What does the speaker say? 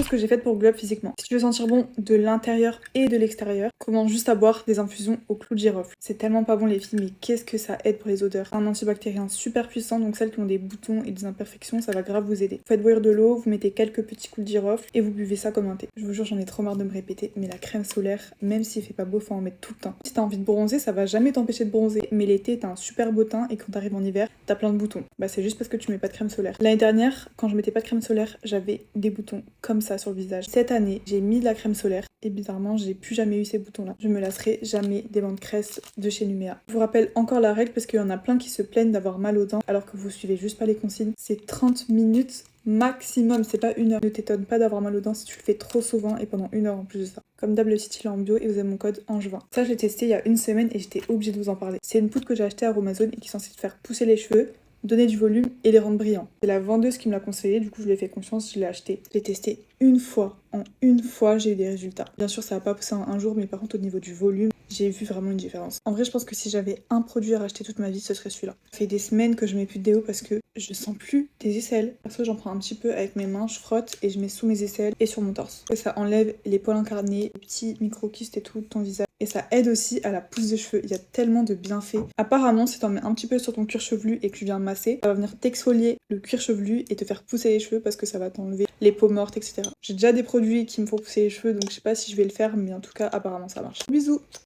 choses que j'ai faites pour glow up physiquement. Si tu veux sentir bon de l'intérieur et de l'extérieur, commence juste à boire des infusions au clou de girofle. C'est tellement pas bon les filles, mais qu'est-ce que ça aide pour les odeurs. Un antibactérien super puissant, donc celles qui ont des boutons et des imperfections, ça va grave vous aider. Vous faites bouillir de l'eau, vous mettez quelques petits coups de girofle et vous buvez ça comme un thé. Je vous jure, j'en ai trop marre de me répéter, mais la crème solaire, même s'il fait pas beau, faut en mettre tout le temps. Si t'as envie de bronzer, ça va jamais t'empêcher de bronzer, mais l'été t'as un super beau teint et quand t'arrives en hiver, t'as plein de boutons. Bah c'est juste parce que tu mets pas de crème solaire. L'année dernière, quand je mettais pas de crème solaire, j'avais des boutons comme ça sur le visage. Cette année, j'ai mis de la crème solaire et bizarrement, j'ai plus jamais eu ces boutons-là. Je me lasserai jamais des bandes cresse de chez Numea. Je vous rappelle encore la règle parce qu'il y en a plein qui se plaignent d'avoir mal aux dents alors que vous suivez juste pas les consignes. C'est 30 minutes maximum, c'est pas 1 heure. Ne t'étonne pas d'avoir mal aux dents si tu le fais trop souvent et pendant 1 heure en plus de ça. Comme d'hab, le site il est en bio et vous avez mon code ANGEVIN. Ça, je l'ai testé il y a une semaine et j'étais obligée de vous en parler. C'est une poudre que j'ai achetée à Amazon et qui est censée te faire pousser les cheveux, donner du volume et les rendre brillants. C'est la vendeuse qui me l'a conseillé, du coup je lui ai fait confiance, je l'ai acheté. Je l'ai testé une fois. En une fois, j'ai eu des résultats. Bien sûr, ça va pas pousser en un jour, mais par contre, au niveau du volume, j'ai vu vraiment une différence. En vrai, je pense que si j'avais un produit à racheter toute ma vie, ce serait celui-là. Ça fait des semaines que je mets plus de déo parce que je sens plus des aisselles. Perso, j'en prends un petit peu avec mes mains, je frotte et je mets sous mes aisselles et sur mon torse. Et ça enlève les poils incarnés, les petits micro-kystes et tout de ton visage. Et ça aide aussi à la pousse des cheveux. Il y a tellement de bienfaits. Apparemment, si t'en mets un petit peu sur ton cuir chevelu et que tu viens masser, ça va venir t'exfolier le cuir chevelu et te faire pousser les cheveux parce que ça va t'enlever les peaux mortes, etc. J'ai déjà des produits qui me font pousser les cheveux, donc je sais pas si je vais le faire, mais en tout cas, apparemment ça marche. Bisous!